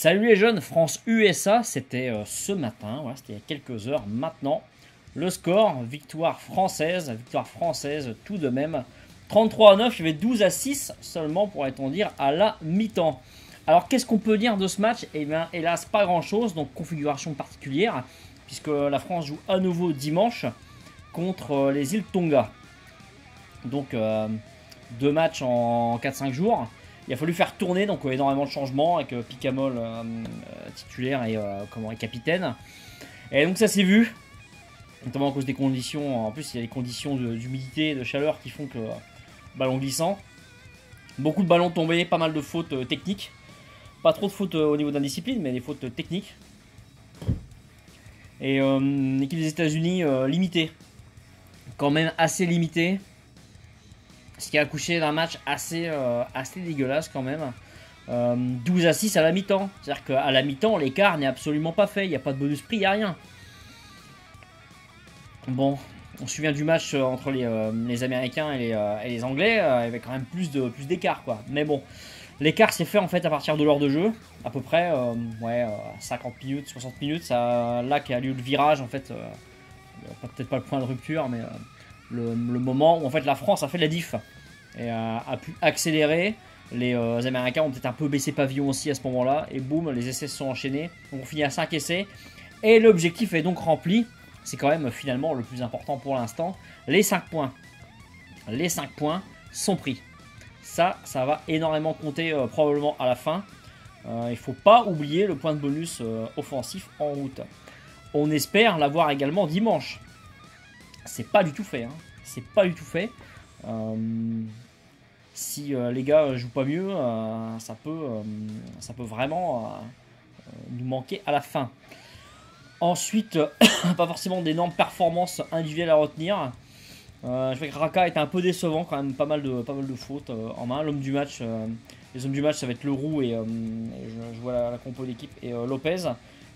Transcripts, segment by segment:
Salut les jeunes, France-USA, c'était ce matin, ouais, c'était il y a quelques heures maintenant. Le score, victoire française tout de même. 33-9, il y avait 12-6 seulement, pourrait-on dire, à la mi-temps. Alors qu'est-ce qu'on peut dire de ce match? Eh bien, hélas, pas grand-chose, donc configuration particulière, puisque la France joue à nouveau dimanche contre les îles Tonga. Donc, deux matchs en 4-5 jours. Il a fallu faire tourner, donc énormément de changements avec Picamol titulaire et capitaine. Et donc ça s'est vu, notamment à cause des conditions. En plus, il y a les conditions d'humidité et de chaleur qui font que ballon glissant. Beaucoup de ballons tombés, pas mal de fautes techniques. Pas trop de fautes au niveau d'indiscipline, mais des fautes techniques. Et l'équipe des États-Unis limitée, quand même assez limitée. Ce qui a accouché d'un match assez dégueulasse quand même. 12-6 à la mi-temps. C'est-à-dire qu'à la mi-temps, l'écart n'est absolument pas fait. Il n'y a pas de bonus prix, il n'y a rien. Bon, on se souvient du match entre les Américains et les Anglais. Il y avait quand même plus d'écart, quoi. Mais bon, l'écart s'est fait en fait à partir de l'heure de jeu. À peu près 50 minutes, 60 minutes. Là qu'a lieu le virage, en fait. Peut-être pas le point de rupture, mais... Le moment où en fait la France a fait la diff et a pu accélérer. Les Américains ont peut-être un peu baissé pavillon aussi à ce moment-là. Et boum, les essais se sont enchaînés. Donc on finit à 5 essais. Et l'objectif est donc rempli. C'est quand même finalement le plus important pour l'instant. Les 5 points. Les 5 points sont pris. Ça va énormément compter probablement à la fin. Il ne faut pas oublier le point de bonus offensif en route. On espère l'avoir également dimanche. C'est pas du tout fait, hein. C'est pas du tout fait. Si les gars jouent pas mieux, ça peut vraiment nous manquer à la fin. Ensuite, pas forcément d'énormes performances individuelles à retenir. Je vois que Raka était un peu décevant quand même, pas mal de fautes en main. L'homme du match, les hommes du match, ça va être Leroux et je vois la compo d'équipe et Lopez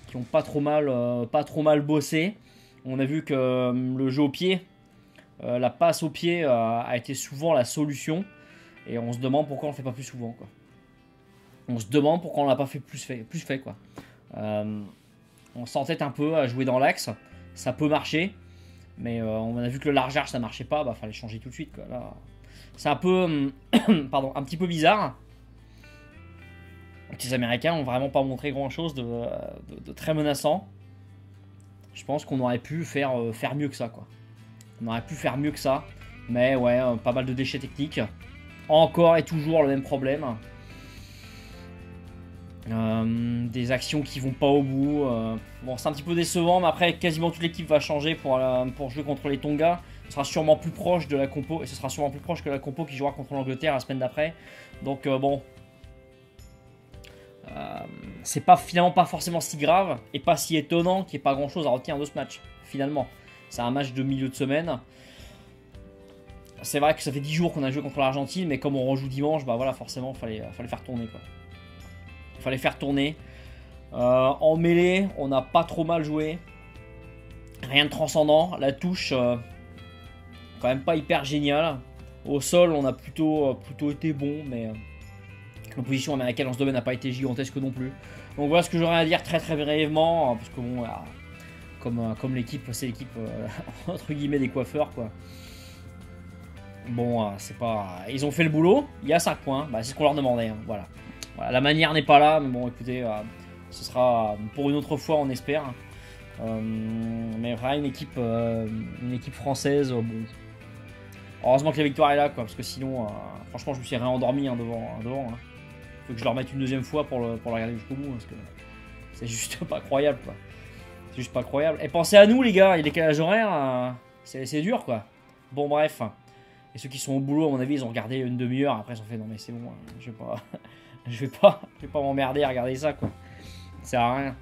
qui ont pas trop mal bossé. On a vu que le jeu au pied, la passe au pied a été souvent la solution. Et on se demande pourquoi on ne le fait pas plus souvent, quoi. On se demande pourquoi on ne l'a pas fait plus fait, quoi. On s'entête un peu à jouer dans l'axe. Ça peut marcher. Mais on a vu que le largage ça marchait pas. Bah fallait changer tout de suite, quoi. Là, c'est un peu pardon, un petit peu bizarre. Les Américains n'ont vraiment pas montré grand chose de très menaçant. Je pense qu'on aurait pu faire mieux que ça, quoi. On aurait pu faire mieux que ça. Mais ouais, pas mal de déchets techniques. Encore et toujours le même problème. Des actions qui vont pas au bout. Bon, c'est un petit peu décevant, mais après, quasiment toute l'équipe va changer pour jouer contre les Tonga. Ce sera sûrement plus proche de la compo. Et ce sera sûrement plus proche que la compo qui jouera contre l'Angleterre la semaine d'après. Donc bon... c'est finalement pas forcément si grave et pas si étonnant qu'il n'y ait pas grand chose à retenir de ce match. Finalement, c'est un match de milieu de semaine. C'est vrai que ça fait 10 jours qu'on a joué contre l'Argentine, mais comme on rejoue dimanche, bah voilà, forcément, fallait faire tourner, quoi. Fallait faire tourner. En mêlée, on n'a pas trop mal joué. Rien de transcendant. La touche, quand même pas hyper géniale. Au sol, on a plutôt été bon, mais l'opposition américaine dans ce domaine n'a pas été gigantesque non plus. Donc voilà ce que j'aurais à dire très très brièvement, parce que bon, voilà, comme l'équipe, c'est l'équipe entre guillemets des coiffeurs, quoi. Bon, c'est pas... Ils ont fait le boulot, il y a 5 points, bah, c'est ce qu'on leur demandait, hein, voilà. La manière n'est pas là, mais bon, écoutez, ce sera pour une autre fois, on espère. Mais voilà, une équipe française, bon. Heureusement que la victoire est là, quoi, parce que sinon, franchement, je me suis réendormi devant. Hein. Faut que je le remette une deuxième fois pour le regarder jusqu'au bout, parce que c'est juste pas croyable, quoi. C'est juste pas croyable. Et pensez à nous, les gars, il y a des décalages horaires, c'est dur, quoi. Bon, bref. Et ceux qui sont au boulot, à mon avis, ils ont regardé une demi-heure. Après, ils ont fait non, mais c'est bon, je vais pas m'emmerder à regarder ça, quoi. Ça sert à rien.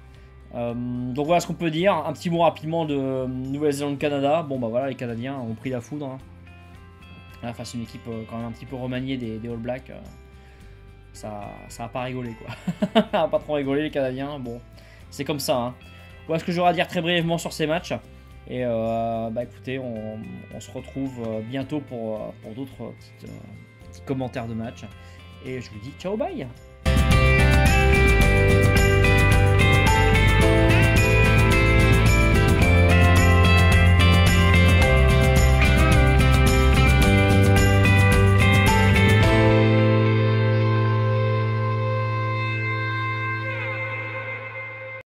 Donc voilà ce qu'on peut dire. Un petit mot rapidement de Nouvelle-Zélande-Canada. Bon, bah voilà, les Canadiens ont pris la foudre. Hein. Là, face à une équipe quand même un petit peu remaniée des All Blacks. Ça a pas rigolé, quoi. Ça a pas trop rigolé, les Canadiens. Bon, c'est comme ça. Hein. Voilà ce que j'aurai à dire très brièvement sur ces matchs. Et bah écoutez, on se retrouve bientôt pour d'autres petits commentaires de match. Et je vous dis ciao, bye!